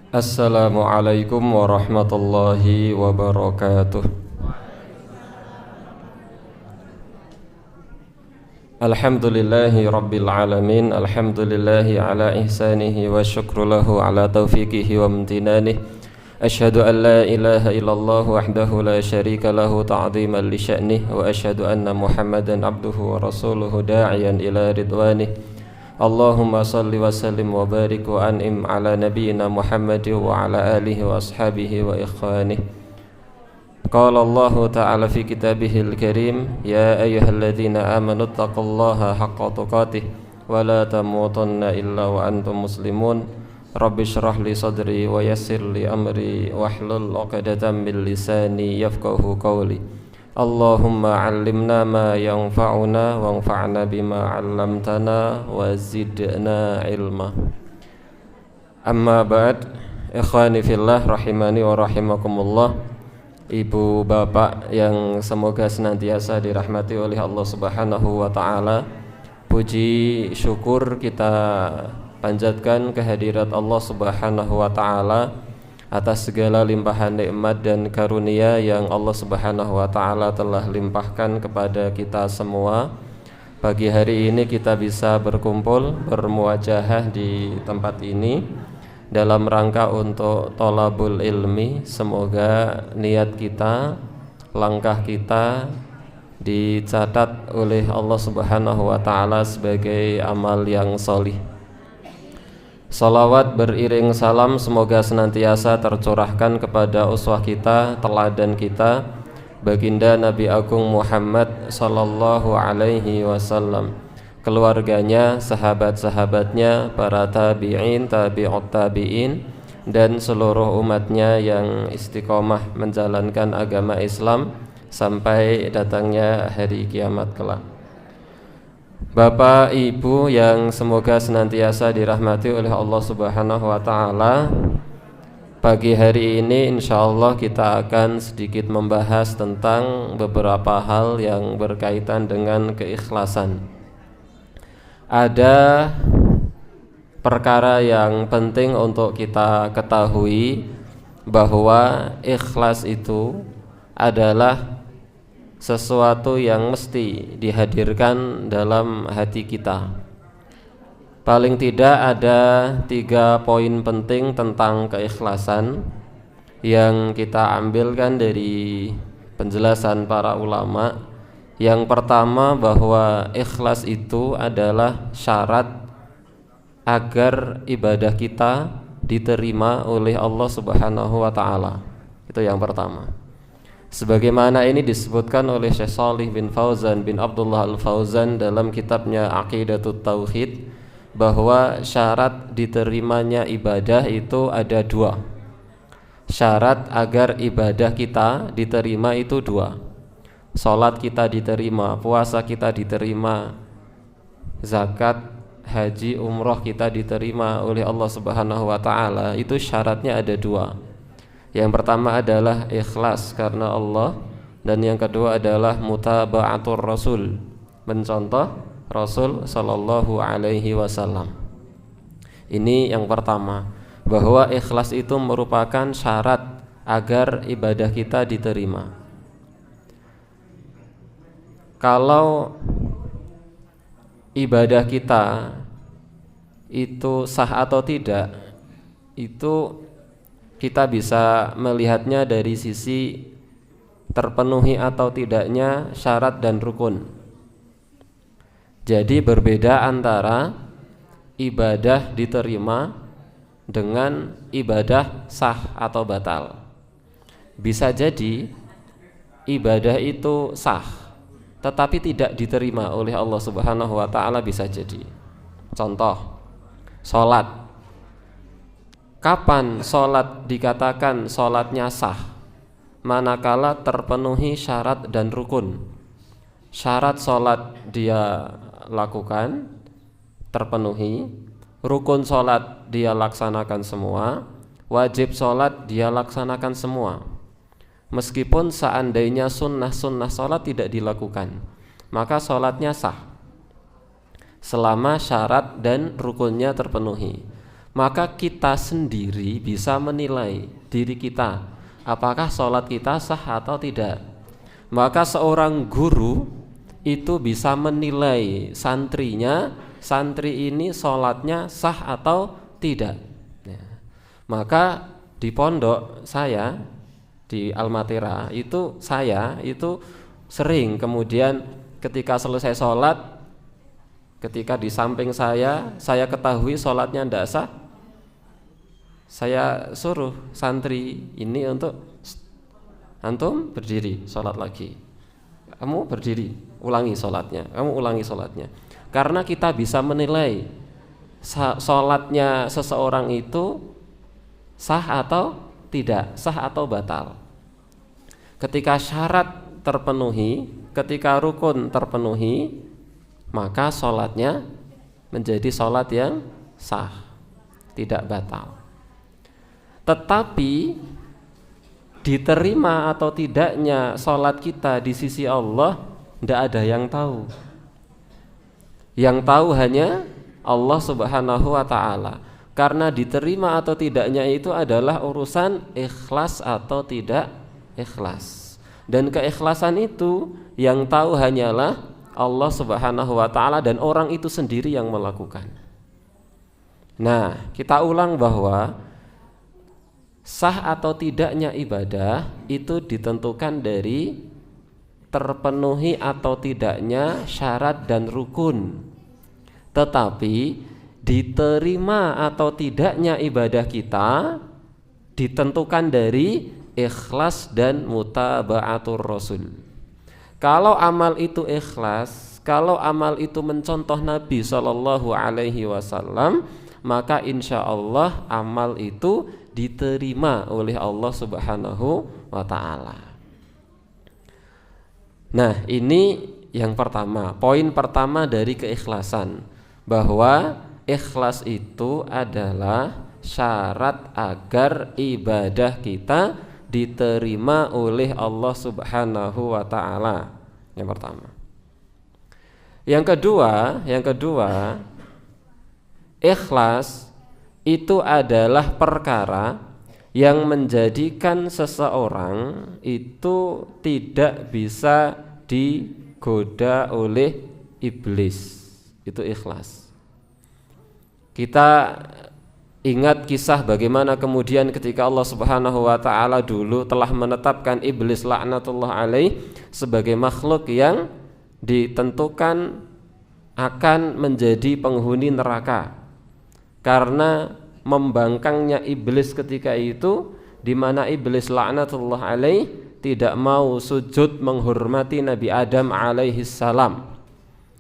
Assalamualaikum warahmatullahi wabarakatuh. Alhamdulillahi rabbil alamin. Alhamdulillahi ala ihsanihi wa syukru lahu ala taufiqihi wa amtinanih. Ashhadu an la ilaha illallah wahdahu la syarika lahu ta'ziman li sya'nih. Wa ashhadu anna Muhammadan abduhu wa rasuluhu da'iyan ila ridwanih. Allahumma salli wa sallim wa barik wa an'im ala nabiyyina Muhammad wa ala alihi wa ashabihi wa ikhwanihi. Qala Allah ta'ala fi kitabihil karim, ya ayyuhalladzina amanu taqullaha haqqa tuqatih wa la tamutunna illa wa antum muslimun. Rabbi shrah li sadri wa yassir li amri wahlul 'uqdatam min lisani yafqahu qawli. Allahumma 'allimna ma yanfa'una wanfa'na bima 'allamtana wa zidna ilma. Amma ba'd, ikhwani fillah rahimani wa rahimakumullah. Ibu bapak yang semoga senantiasa dirahmati oleh Allah Subhanahu wa taala. Puji syukur kita panjatkan kehadirat Allah Subhanahu wa taala atas segala limpahan nikmat dan karunia yang Allah Subhanahu wa taala telah limpahkan kepada kita semua. Pagi hari ini kita bisa berkumpul bermuajahah di tempat ini dalam rangka untuk thalabul ilmi. Semoga niat kita, langkah kita dicatat oleh Allah Subhanahu wa taala sebagai amal yang sholih. Salawat beriring salam semoga senantiasa tercurahkan kepada uswah kita, teladan kita, baginda Nabi Agung Muhammad sallallahu alaihi wasallam, keluarganya, sahabat-sahabatnya, para tabi'in, tabi'ut tabi'in, dan seluruh umatnya yang istiqomah menjalankan agama Islam sampai datangnya hari kiamat kelak. Bapak Ibu yang semoga senantiasa dirahmati oleh Allah Subhanahu wa taala, pagi hari ini insyaallah kita akan sedikit membahas tentang beberapa hal yang berkaitan dengan keikhlasan. Ada perkara yang penting untuk kita ketahui, bahwa ikhlas itu adalah sesuatu yang mesti dihadirkan dalam hati kita. Paling tidak ada 3 poin penting tentang keikhlasan yang kita ambilkan dari penjelasan para ulama. Yang pertama, bahwa ikhlas itu adalah syarat agar ibadah kita diterima oleh Allah Subhanahu wa taala. Itu yang pertama. Sebagaimana ini disebutkan oleh Syekh Shalih bin Fauzan bin Abdullah Al-Fauzan dalam kitabnya Aqidatut Tauhid, bahwa syarat diterimanya ibadah itu ada 2. Syarat agar ibadah kita diterima itu 2. Salat kita diterima, puasa kita diterima, zakat, haji, umroh kita diterima oleh Allah Subhanahu wa taala, itu syaratnya ada 2. Yang pertama adalah ikhlas karena Allah, dan yang kedua adalah mutaba'atur Rasul, mencontoh Rasul sallallahu alaihi wasallam. Ini yang pertama, bahwa ikhlas itu merupakan syarat agar ibadah kita diterima. Kalau ibadah kita itu sah atau tidak, itu kita bisa melihatnya dari sisi terpenuhi atau tidaknya syarat dan rukun. Jadi berbeda antara ibadah diterima dengan ibadah sah atau batal. Bisa jadi ibadah itu sah tetapi tidak diterima oleh Allah Subhanahu wa taala, bisa jadi. Contoh, salat. Kapan sholat dikatakan sholatnya sah? Manakala terpenuhi syarat dan rukun. Syarat sholat dia lakukan, terpenuhi. Rukun sholat dia laksanakan semua. Wajib sholat dia laksanakan semua. Meskipun seandainya sunnah-sunnah sholat tidak dilakukan, maka sholatnya sah selama syarat dan rukunnya terpenuhi. maka kita sendiri bisa menilai diri kita, apakah sholat kita sah atau tidak. Maka seorang guru itu bisa menilai santrinya, santri ini sholatnya sah atau tidak. Maka di pondok saya di Almatera itu saya itu sering kemudian ketika selesai sholat, ketika di samping saya ketahui sholatnya tidak sah, saya suruh santri ini untuk antum berdiri sholat lagi, kamu berdiri ulangi sholatnya, kamu ulangi sholatnya. Karena kita bisa menilai sholatnya seseorang itu sah atau tidak, sah atau batal. Ketika syarat terpenuhi, ketika rukun terpenuhi, maka sholatnya menjadi sholat yang sah, tidak batal. Tetapi diterima atau tidaknya sholat kita di sisi Allah, tidak ada yang tahu. Yang tahu hanya Allah Subhanahu wa ta'ala. Karena diterima atau tidaknya itu adalah urusan ikhlas atau tidak ikhlas. Dan keikhlasan itu yang tahu hanyalah Allah Subhanahu wa ta'ala dan orang itu sendiri yang melakukan. Nah, kita ulang bahwa sah atau tidaknya ibadah itu ditentukan dari terpenuhi atau tidaknya syarat dan rukun. Tetapi diterima atau tidaknya ibadah kita ditentukan dari ikhlas dan mutaba'atur rasul. Kalau amal itu ikhlas, kalau amal itu mencontoh Nabi SAW, maka insya Allah amal itu diterima oleh Allah Subhanahu wa ta'ala. Nah, ini yang pertama, poin pertama dari keikhlasan, bahwa ikhlas itu adalah syarat agar ibadah kita diterima oleh Allah Subhanahu wa ta'ala. Yang pertama. Yang kedua, ikhlas itu adalah perkara yang menjadikan seseorang itu tidak bisa digoda oleh iblis. Itu ikhlas. Kita ingat kisah bagaimana kemudian ketika Allah Subhanahu wa ta'ala dulu telah menetapkan iblis laknatullah alaih sebagai makhluk yang ditentukan akan menjadi penghuni neraka karena membangkangnya iblis ketika itu, di mana iblis laknatullah alaih tidak mau sujud menghormati Nabi Adam alaihi salam.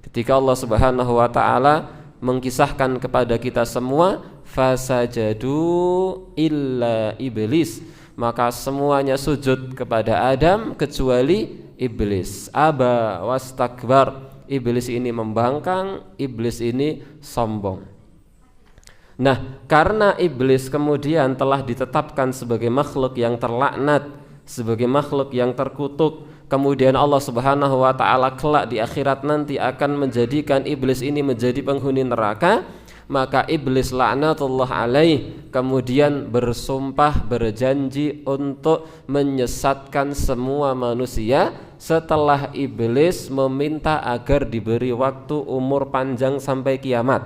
Ketika Allah Subhanahu wa ta'ala mengkisahkan kepada kita semua, fasajadu illa iblis, maka semuanya sujud kepada Adam kecuali iblis. Aba wastakbar, iblis ini membangkang, iblis ini sombong. Nah, karena iblis kemudian telah ditetapkan sebagai makhluk yang terlaknat, sebagai makhluk yang terkutuk, kemudian Allah Subhanahu wa ta'ala kelak di akhirat nanti akan menjadikan iblis ini menjadi penghuni neraka, maka iblis laknatullah alaih kemudian bersumpah, berjanji untuk menyesatkan semua manusia setelah iblis meminta agar diberi waktu umur panjang sampai kiamat.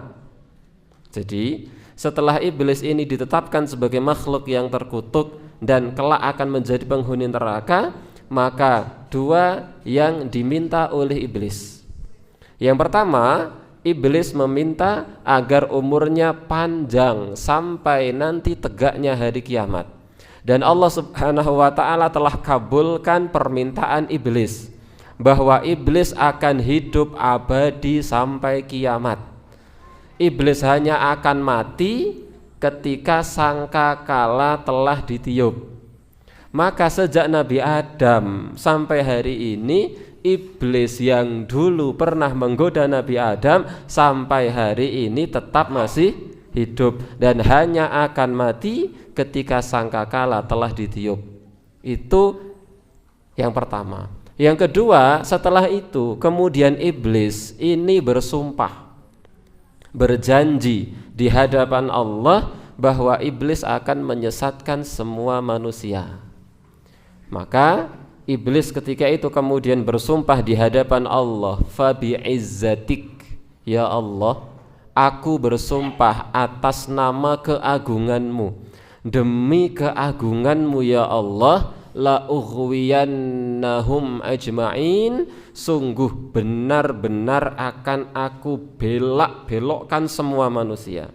Jadi setelah iblis ini ditetapkan sebagai makhluk yang terkutuk dan kelak akan menjadi penghuni neraka, maka dua yang diminta oleh iblis. Yang pertama, iblis meminta agar umurnya panjang sampai nanti tegaknya hari kiamat. Dan Allah Subhanahu wa ta'ala telah kabulkan permintaan iblis, bahwa iblis akan hidup abadi sampai kiamat. Iblis hanya akan mati ketika sangkakala telah ditiup. Maka sejak Nabi Adam sampai hari ini, iblis yang dulu pernah menggoda Nabi Adam sampai hari ini tetap masih hidup dan hanya akan mati ketika sangkakala telah ditiup. Itu yang pertama. Yang kedua, setelah itu kemudian iblis ini bersumpah, berjanji di hadapan Allah bahwa iblis akan menyesatkan semua manusia. Maka iblis ketika itu kemudian bersumpah di hadapan Allah, fa bi'izzatik, ya Allah, aku bersumpah atas nama keagunganmu, demi keagunganmu ya Allah, la ughwiyannahum ajma'in, sungguh benar-benar akan aku belokkan semua manusia,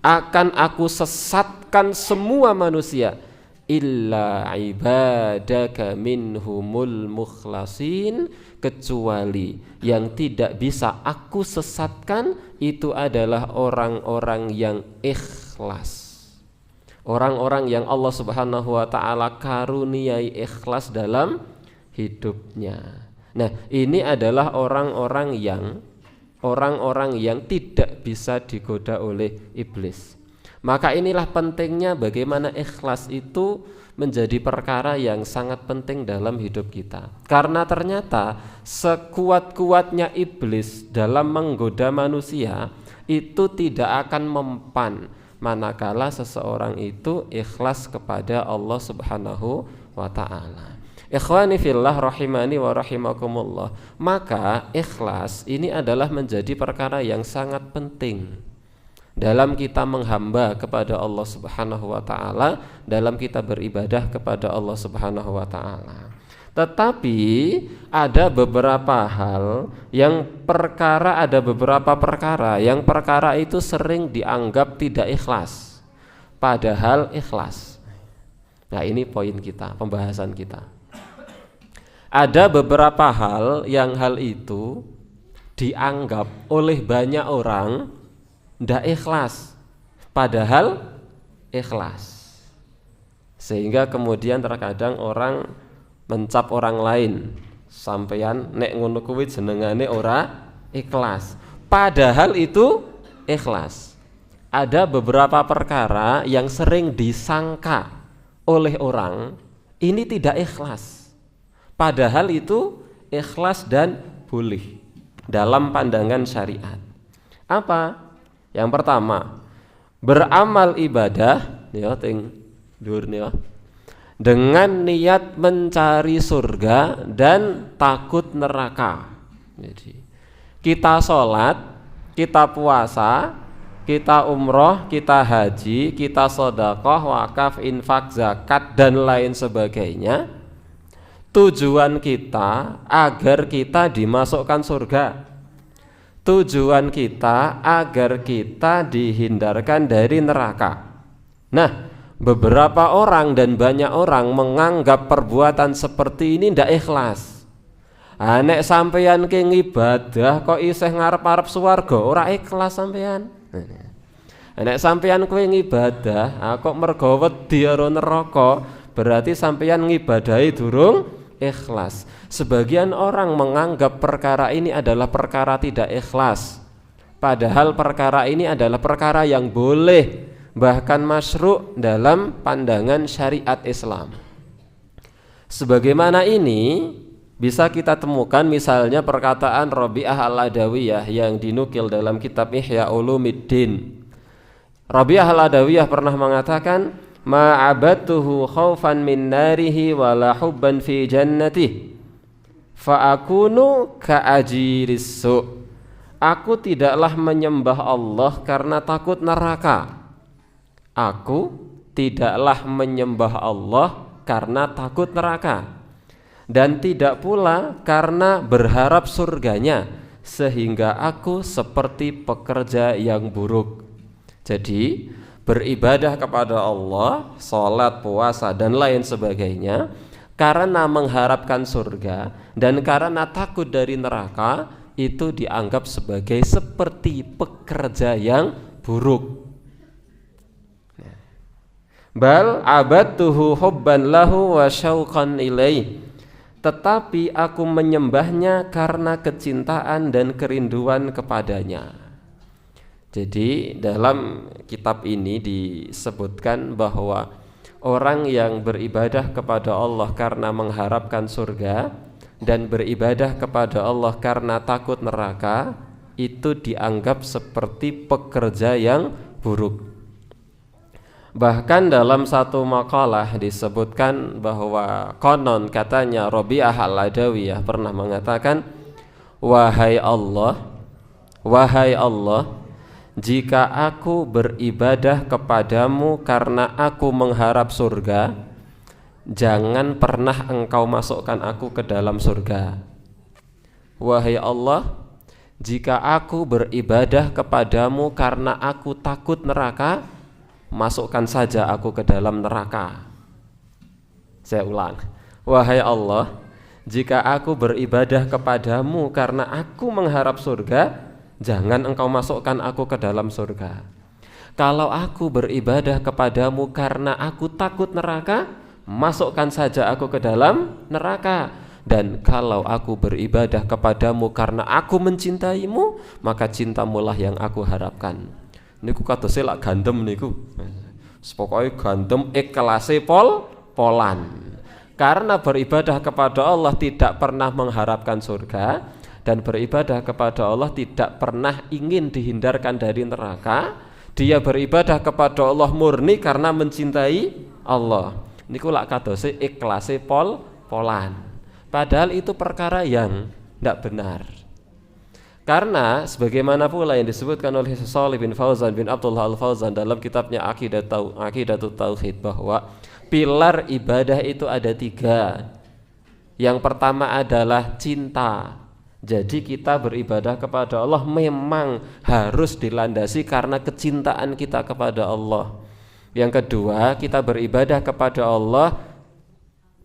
akan aku sesatkan semua manusia, illa ibadaka minhumul mukhlasin, kecuali yang tidak bisa aku sesatkan itu adalah orang-orang yang ikhlas, orang-orang yang Allah Subhanahu wa ta'ala karuniai ikhlas dalam hidupnya. Nah, ini adalah orang-orang yang tidak bisa digoda oleh iblis. Maka inilah pentingnya bagaimana ikhlas itu menjadi perkara yang sangat penting dalam hidup kita. Karena ternyata sekuat-kuatnya iblis dalam menggoda manusia itu tidak akan mempan manakala seseorang itu ikhlas kepada Allah Subhanahu wa ta'ala. Ikhwani fillah rahimani wa rahimakumullah. Maka ikhlas ini adalah menjadi perkara yang sangat penting dalam kita menghamba kepada Allah Subhanahu wa ta'ala, dalam kita beribadah kepada Allah Subhanahu wa ta'ala. Tetapi ada beberapa hal ada beberapa perkara yang perkara itu sering dianggap tidak ikhlas, padahal ikhlas. Nah, ini poin kita, pembahasan kita. Ada beberapa hal yang hal itu dianggap oleh banyak orang tidak ikhlas, padahal ikhlas. Sehingga kemudian terkadang orang mencap orang lain, sampeyan nek ngono kuwi jenengane ora ikhlas, padahal itu ikhlas. Ada beberapa perkara yang sering disangka oleh orang ini tidak ikhlas, padahal itu ikhlas dan boleh dalam pandangan syariat. Apa? Yang pertama, beramal ibadah ya ting dur ya, dengan niat mencari surga dan takut neraka. Jadi kita sholat, kita puasa, kita umroh, kita haji, kita sedekah, wakaf, infak, zakat dan lain sebagainya, tujuan kita agar kita dimasukkan surga, tujuan kita agar kita dihindarkan dari neraka. Nah, beberapa orang dan banyak orang menganggap perbuatan seperti ini tidak ikhlas. Nek sampeyan ke ngibadah kok isih ngarep-arep swarga, ora ikhlas sampeyan. Nek sampeyan kowe ngibadah kok mergo wedi karo neraka, berarti sampeyan ngibadahi durung ikhlas. Sebagian orang menganggap perkara ini adalah perkara tidak ikhlas, padahal perkara ini adalah perkara yang boleh, bahkan masyru' dalam pandangan syariat Islam. Sebagaimana ini bisa kita temukan misalnya perkataan Rabi'ah al-Adawiyah yang dinukil dalam kitab Ihya Ulumuddin. Rabi'ah al-Adawiyah pernah mengatakan, ma'abatuhu khaufan min narihi wala hubban fi jannatihi fa'akunu ka'ajiris su'. Aku tidaklah menyembah Allah karena takut neraka. Aku tidaklah menyembah Allah karena takut neraka, dan tidak pula karena berharap surganya, sehingga aku seperti pekerja yang buruk. Jadi beribadah kepada Allah, sholat, puasa dan lain sebagainya karena mengharapkan surga dan karena takut dari neraka, itu dianggap sebagai seperti pekerja yang buruk. Bal abadtuhu hubban lahu wa syauqan ilaih, tetapi aku menyembahnya karena kecintaan dan kerinduan kepadanya. Jadi dalam kitab ini disebutkan bahwa orang yang beribadah kepada Allah karena mengharapkan surga dan beribadah kepada Allah karena takut neraka, itu dianggap seperti pekerja yang buruk. Bahkan dalam satu makalah disebutkan bahwa konon katanya Rabi'ah al-Adawiyah pernah mengatakan, wahai Allah, jika aku beribadah kepadamu karena aku mengharap surga, jangan pernah engkau masukkan aku ke dalam surga. Wahai Allah, jika aku beribadah kepadamu karena aku takut neraka, masukkan saja aku ke dalam neraka. Saya ulang. Wahai Allah, jika aku beribadah kepadamu karena aku mengharap surga, jangan engkau masukkan aku ke dalam surga. Kalau aku beribadah kepadamu karena aku takut neraka, masukkan saja aku ke dalam neraka. Dan kalau aku beribadah kepadamu karena aku mencintaimu, maka cintamulah yang aku harapkan. Niku katose lak gandem niku. Pokoke gandem ikhlase polan. Karena beribadah kepada Allah tidak pernah mengharapkan surga, dan beribadah kepada Allah tidak pernah ingin dihindarkan dari neraka. Dia beribadah kepada Allah murni karena mencintai Allah. Niku lak katose ikhlase polan. Padahal itu perkara yang tidak benar. Karena sebagaimana pula yang disebutkan oleh Shalih bin Fauzan bin Abdullah Al-Fauzan dalam kitabnya Aqidatut Tauhid, bahwa pilar ibadah itu ada 3. Yang pertama adalah cinta. Jadi kita beribadah kepada Allah memang harus dilandasi karena kecintaan kita kepada Allah. Yang kedua, kita beribadah kepada Allah,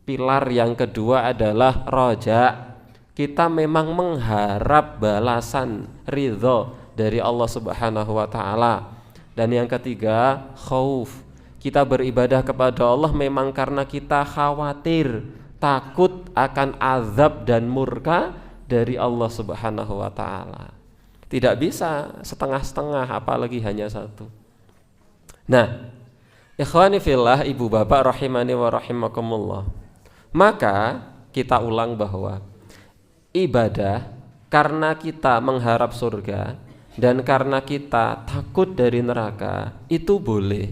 pilar yang kedua adalah roja. Kita memang mengharap balasan ridho dari Allah Subhanahu wa ta'ala. Dan yang ketiga, khauf. Kita beribadah kepada Allah memang karena kita khawatir, takut akan azab dan murka dari Allah Subhanahu wa ta'ala. Tidak bisa setengah-setengah, apalagi hanya satu. Nah, ikhwani fillah, ibu bapak rahimani wa rahimakumullah, maka kita ulang bahwa ibadah karena kita mengharap surga dan karena kita takut dari neraka itu boleh,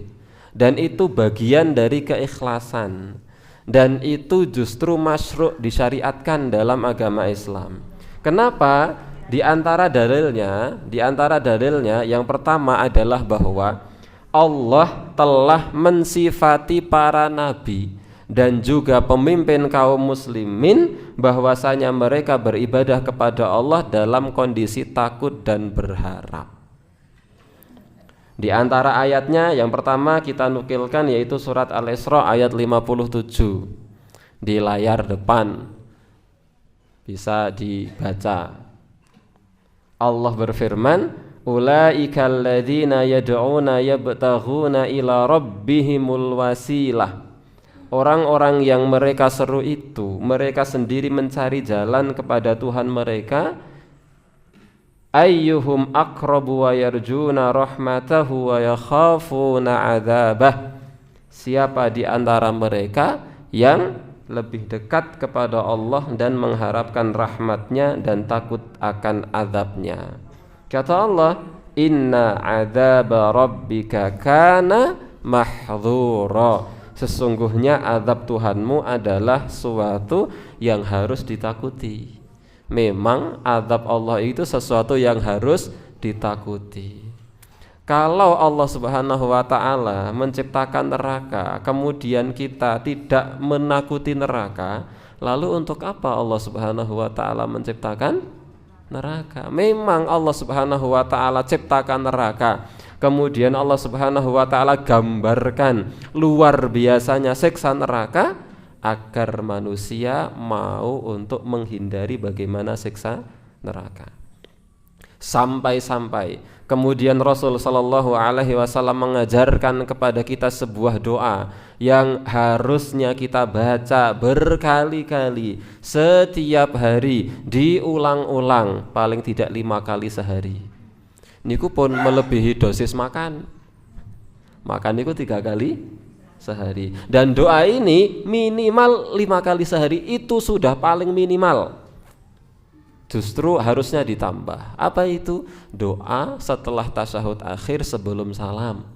dan itu bagian dari keikhlasan, dan itu justru masyru' disyariatkan dalam agama Islam. Kenapa? Di antara dalilnya yang pertama adalah bahwa Allah telah mensifati para nabi dan juga pemimpin kaum muslimin bahwasanya mereka beribadah kepada Allah dalam kondisi takut dan berharap. Di antara ayatnya yang pertama kita nukilkan yaitu surat Al-Isra ayat 57. Di layar depan bisa dibaca. Allah berfirman, ulaika alladzina yad'una yabtaghuna ila rabbihimul wasilah. Orang-orang yang mereka seru itu, mereka sendiri mencari jalan kepada Tuhan mereka. Ayyuhum aqrabu wa yarjuna rahmatahu wa yakhafuna adzabah. Siapa di antara mereka yang lebih dekat kepada Allah dan mengharapkan rahmatnya dan takut akan azabnya. Kata Allah, inna adzaba rabbika kana mahdhura. Sesungguhnya azab Tuhanmu adalah suatu yang harus ditakuti. Memang azab Allah itu sesuatu yang harus ditakuti. Kalau Allah Subhanahu wa ta'ala menciptakan neraka, kemudian kita tidak menakuti neraka, lalu untuk apa Allah Subhanahu wa ta'ala menciptakan neraka? Memang Allah Subhanahu wa ta'ala ciptakan neraka, kemudian Allah Subhanahu wa ta'ala gambarkan luar biasanya siksa neraka agar manusia mau untuk menghindari bagaimana siksa neraka. Sampai-sampai kemudian Rasul sallallahu alaihi wasallam mengajarkan kepada kita sebuah doa yang harusnya kita baca berkali-kali setiap hari, diulang-ulang paling tidak 5 kali sehari. Niku pun melebihi dosis makan. Makan niku 3 kali sehari. Dan doa ini minimal 5 kali sehari, itu sudah paling minimal. Justru harusnya ditambah. Apa itu? Doa setelah tasyahud akhir sebelum salam.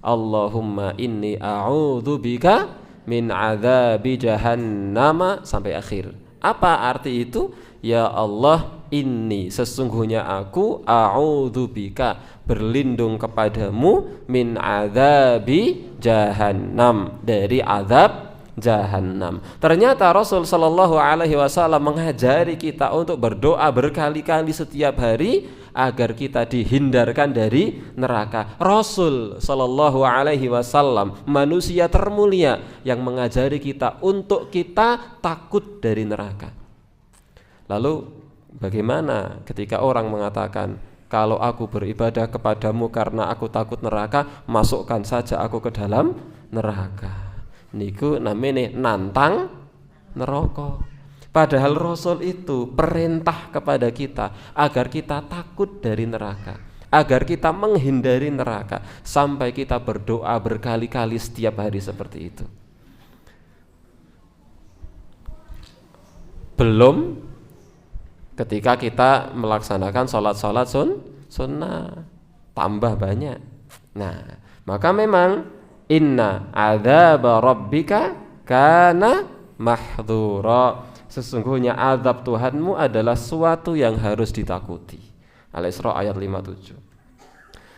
Allahumma inni a'udzubika min adzabi jahannam sampai akhir. Apa arti itu? Ya Allah, inni sesungguhnya aku a'udzubika berlindung kepadamu min adzabi jahannam dari azab jahannam. Ternyata Rasul sallallahu alaihi wasallam mengajari kita untuk berdoa berkali-kali setiap hari agar kita dihindarkan dari neraka. Rasul sallallahu alaihi wasallam manusia termulia yang mengajari kita untuk kita takut dari neraka. Lalu bagaimana ketika orang mengatakan, kalau aku beribadah kepadamu karena aku takut neraka, masukkan saja aku ke dalam neraka. Niku namanya nantang neraka. Padahal Rasul itu perintah kepada kita agar kita takut dari neraka, agar kita menghindari neraka, sampai kita berdoa berkali-kali setiap hari seperti itu. Belum ketika kita melaksanakan sholat-sholat sunnah, tambah banyak. Nah, maka memang inna adzaba rabbika kana mahdhura. Sesungguhnya azab Tuhanmu adalah suatu yang harus ditakuti. Al-Isra ayat 57.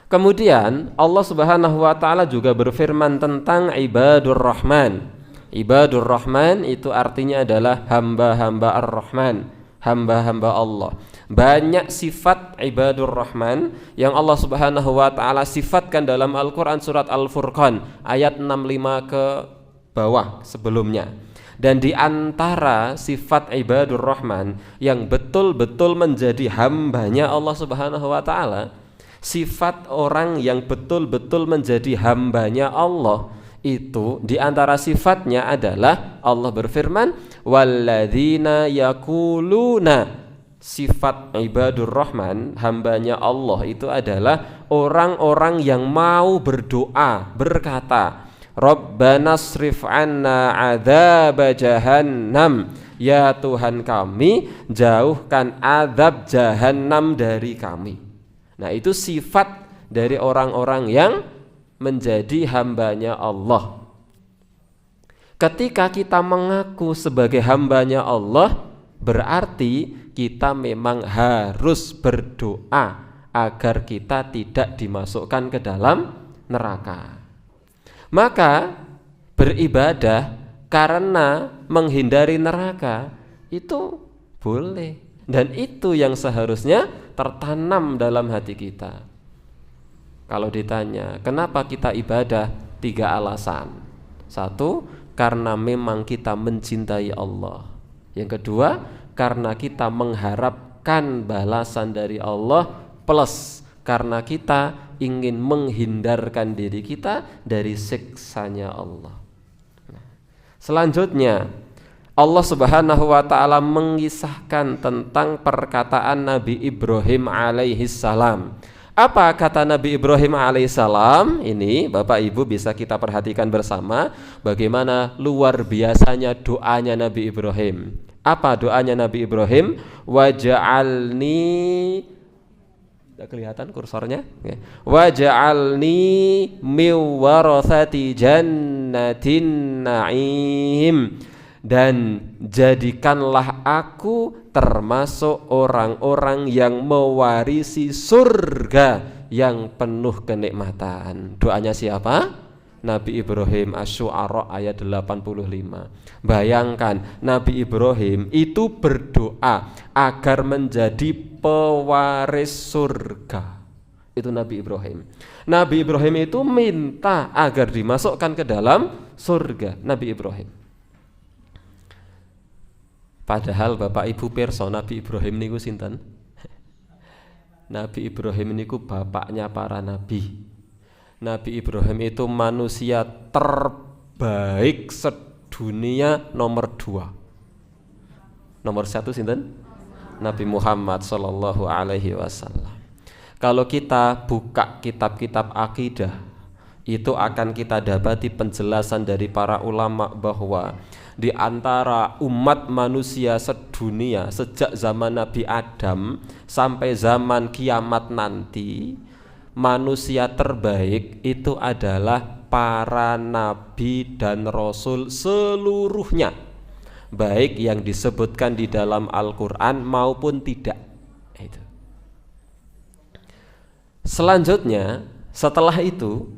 Kemudian Allah Subhanahu wa taala juga berfirman tentang ibadur rahman. Ibadur rahman itu artinya adalah hamba-hamba ar-Rahman, hamba-hamba Allah. Banyak sifat ibadur rahman yang Allah Subhanahu wa taala sifatkan dalam Al-Qur'an surat Al-Furqan ayat 65 ke bawah sebelumnya. Dan di antara sifat ibadur rahman yang betul-betul menjadi hambanya Allah Subhanahu wa taala, sifat orang yang betul-betul menjadi hambanya Allah itu di antara sifatnya adalah Allah berfirman walladzina yaquluna. Sifat ibadur rahman, hambanya Allah itu adalah orang-orang yang mau berdoa, berkata, Rabbana srif anna adzab jahannam. Ya Tuhan kami, jauhkan azab jahannam dari kami. Nah, itu sifat dari orang-orang yang menjadi hambanya Allah. Ketika kita mengaku sebagai hambanya Allah, berarti kita memang harus berdoa agar kita tidak dimasukkan ke dalam neraka. Maka beribadah karena menghindari neraka itu boleh, dan itu yang seharusnya tertanam dalam hati kita. Kalau ditanya kenapa kita ibadah, 3 alasan. 1, karena memang kita mencintai Allah. Yang kedua, karena kita mengharapkan balasan dari Allah, plus karena kita ingin menghindarkan diri kita dari siksanya Allah. Selanjutnya Allah Subhanahu wa taala mengisahkan tentang perkataan Nabi Ibrahim alaihi salam. Apa kata Nabi Ibrahim alaihissalam? Ini Bapak Ibu bisa kita perhatikan bersama bagaimana luar biasanya doanya Nabi Ibrahim. Apa doanya Nabi Ibrahim? Waj'alni, tidak kelihatan kursornya? Waj'alni min warathati jannatin na'im. Dan jadikanlah aku termasuk orang-orang yang mewarisi surga yang penuh kenikmatan. Doanya siapa? Nabi Ibrahim, Asy-Syu'ara ayat 85. Bayangkan Nabi Ibrahim itu berdoa agar menjadi pewaris surga. Itu Nabi Ibrahim. Nabi Ibrahim itu minta agar dimasukkan ke dalam surga. Nabi Ibrahim. Padahal Bapak Ibu pirsa Nabi Ibrahim niku sinten? Nabi Ibrahim niku bapaknya para nabi. Nabi Ibrahim itu manusia terbaik sedunia nomor 2. Nomor 1 sinten? Nabi Muhammad sallallahu alaihi wasallam. Kalau kita buka kitab-kitab akidah, itu akan kita dapati penjelasan dari para ulama bahwa di antara umat manusia sedunia sejak zaman Nabi Adam sampai zaman kiamat nanti, manusia terbaik itu adalah para nabi dan rasul seluruhnya, baik yang disebutkan di dalam Al-Quran maupun tidak. Itu. Selanjutnya, setelah itu,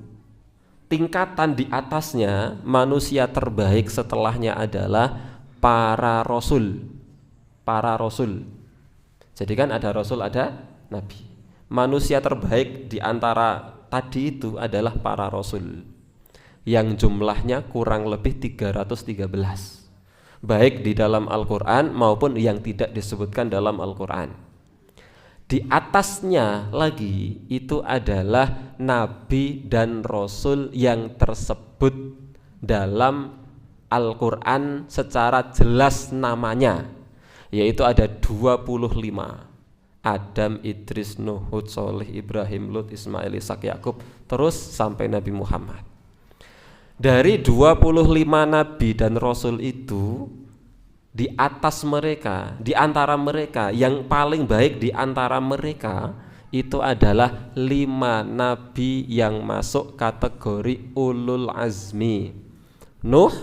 tingkatan di atasnya manusia terbaik setelahnya adalah para rasul. Para rasul. Jadi kan ada rasul, ada nabi. Manusia terbaik di antara tadi itu adalah para rasul, yang jumlahnya kurang lebih 313, baik di dalam Al-Quran maupun yang tidak disebutkan dalam Al-Quran. Di atasnya lagi itu adalah nabi dan rasul yang tersebut dalam Al-Quran secara jelas namanya, yaitu ada 25. Adam, Idris, Nuh, Hud, Sholih, Ibrahim, Lut, Ismail, Ishak, Yakub, terus sampai Nabi Muhammad. Dari 25 nabi dan rasul itu, di atas mereka, di antara mereka, yang paling baik di antara mereka itu adalah 5 nabi yang masuk kategori ulul azmi: Nuh,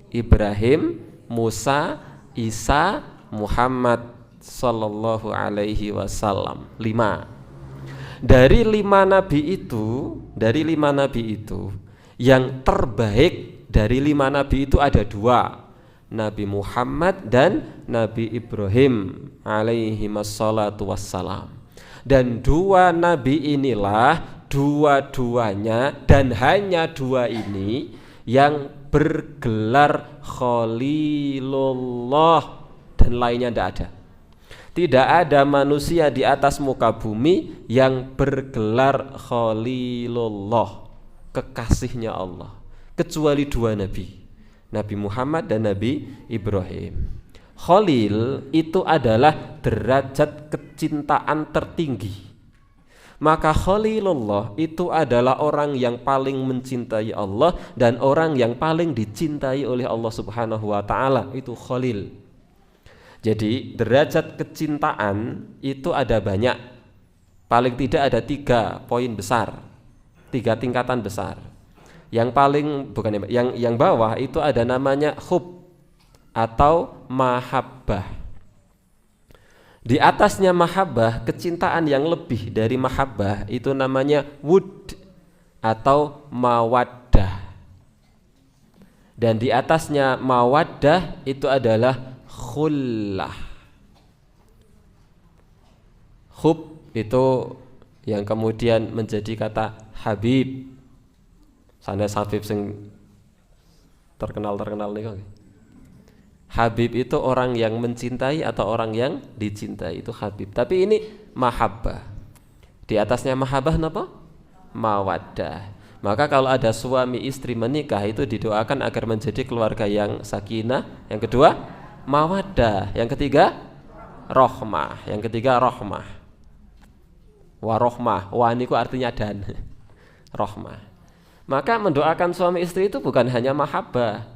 Ibrahim, Musa, Isa, Muhammad sallallahu alaihi wasallam. 5. Dari 5 nabi itu, yang terbaik dari 5 nabi itu ada 2, Nabi Muhammad dan Nabi Ibrahim alaihi wassalatu wassalam. Dan 2 nabi inilah dua-duanya dan hanya 2 ini yang bergelar Khalilullah, dan lainnya tidak ada. Tidak ada manusia di atas muka bumi yang bergelar Khalilullah, kekasihnya Allah, kecuali 2 nabi, Nabi Muhammad dan Nabi Ibrahim. Khalil itu adalah derajat kecintaan tertinggi. Maka Khalilullah itu adalah orang yang paling mencintai Allah dan orang yang paling dicintai oleh Allah Subhanahu wa taala, itu Khalil. Jadi derajat kecintaan itu ada banyak. Paling tidak ada 3 poin besar, 3 tingkatan besar. Yang paling yang bawah itu ada namanya hub atau mahabbah. Di atasnya mahabbah, kecintaan yang lebih dari mahabbah, itu namanya wud atau mawaddah. Dan di atasnya mawaddah itu adalah khullah. Hub itu yang kemudian menjadi kata habib. Sanes habib sing terkenal nih kok. Habib itu orang yang mencintai atau orang yang dicintai, itu habib. Tapi ini mahabbah. Di atasnya mahabbah apa? Mawaddah. Maka kalau ada suami istri menikah itu didoakan agar menjadi keluarga yang sakinah. Yang kedua mawaddah. Yang ketiga rohmah. Yang ketiga rohmah. Warohmah. Wa niku artinya dan. Rohmah. Maka mendoakan suami istri itu bukan hanya mahabbah.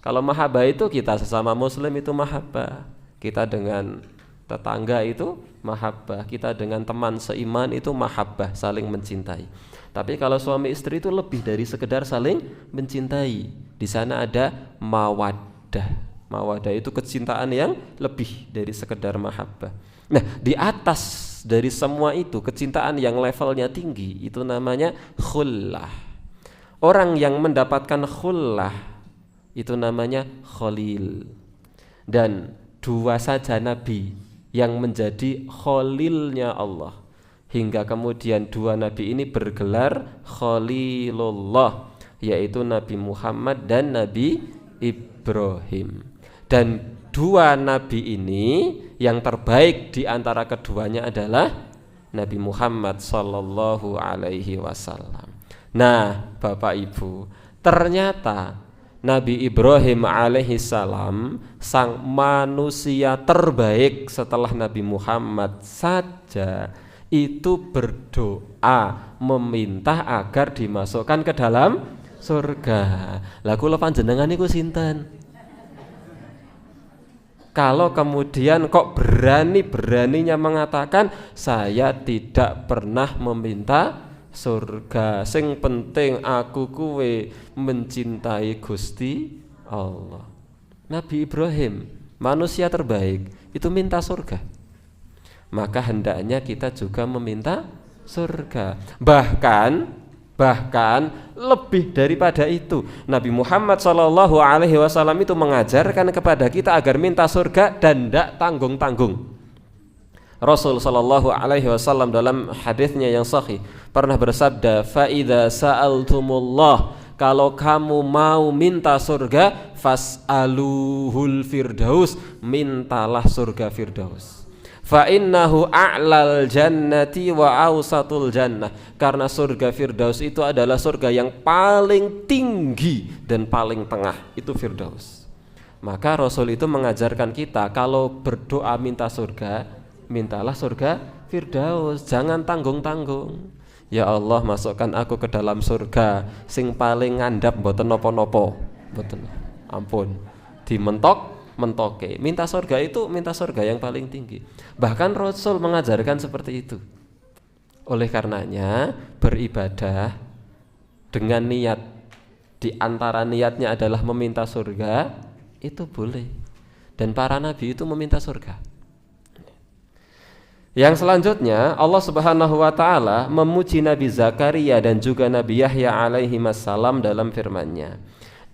Kalau mahabbah itu kita sesama muslim itu mahabbah, kita dengan tetangga itu mahabbah, kita dengan teman seiman itu mahabbah, saling mencintai. Tapi kalau suami istri itu lebih dari sekedar saling mencintai. Di sana ada mawaddah. Mawaddah itu kecintaan yang lebih dari sekedar mahabbah. Nah, di atas dari semua itu, kecintaan yang levelnya tinggi, itu namanya khullah. Orang yang mendapatkan khullah itu namanya khalil. Dan 2 saja nabi yang menjadi khalilnya Allah, hingga kemudian 2 nabi ini bergelar Khalilullah, yaitu Nabi Muhammad dan Nabi Ibrahim. Dan 2 nabi ini yang terbaik di antara keduanya adalah Nabi Muhammad sallallahu alaihi wasallam. Nah, Bapak Ibu, ternyata Nabi Ibrahim alaihissalam, sang manusia terbaik setelah Nabi Muhammad saja, itu berdoa meminta agar dimasukkan ke dalam surga. Lah kula panjenengan niku sinten? Kalau kemudian kok berani-beraninya mengatakan saya tidak pernah meminta surga. Sing penting aku kuwe mencintai Gusti Allah. Nabi Ibrahim, manusia terbaik, itu minta surga. Maka hendaknya kita juga meminta surga. Bahkan lebih daripada itu, Nabi Muhammad SAW itu mengajarkan kepada kita agar minta surga dan tidak tanggung-tanggung. Rasul SAW dalam hadisnya yang sahih pernah bersabda, "Fa'idza sa'altumullah," kalau kamu mau minta surga, fas'aluhul firdaus, mintalah surga firdaus. Fa innahu a'lal jannati wa awsatul jannah, karena surga firdaus itu adalah surga yang paling tinggi dan paling tengah, itu firdaus. Maka Rasul itu mengajarkan kita kalau berdoa minta surga, mintalah surga firdaus, jangan tanggung-tanggung. Ya Allah, masukkan aku ke dalam surga sing paling ngandap mboten napa-napa. Mboten. Ampun. Dimentoke. Minta surga itu minta surga yang paling tinggi. Bahkan Rasul mengajarkan seperti itu. Oleh karenanya beribadah dengan niat, di antara niatnya adalah meminta surga, itu boleh. Dan para nabi itu meminta surga. Yang selanjutnya Allah Subhanahu wa taala memuji Nabi Zakaria dan juga Nabi Yahya alaihi wassalam dalam firman-Nya,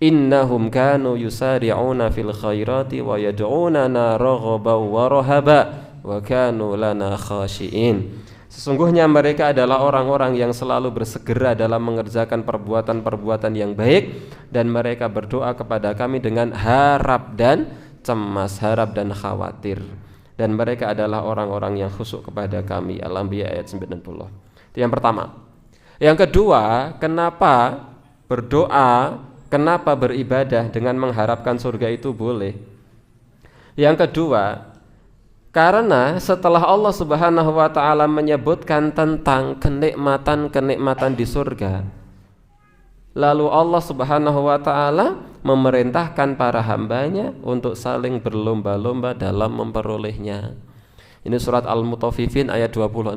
"Innahum kanu yusari'una fil khairati wa yad'unana raghaban wa rahaba wa kanu lana khashi'in." Sesungguhnya mereka adalah orang-orang yang selalu bersegera dalam mengerjakan perbuatan-perbuatan yang baik, dan mereka berdoa kepada kami dengan harap dan cemas, harap dan khawatir. Dan mereka adalah orang-orang yang khusyuk kepada kami. Al-Anbiya ayat 90. Itu yang pertama. Yang kedua, kenapa berdoa, kenapa beribadah dengan mengharapkan surga itu boleh? Yang kedua, karena setelah Allah Subhanahu wa taala menyebutkan tentang kenikmatan-kenikmatan di surga, lalu Allah Subhanahu wa taala memerintahkan para hambanya untuk saling berlomba-lomba dalam memperolehnya. Ini surat Al-Mutaffifin ayat 26.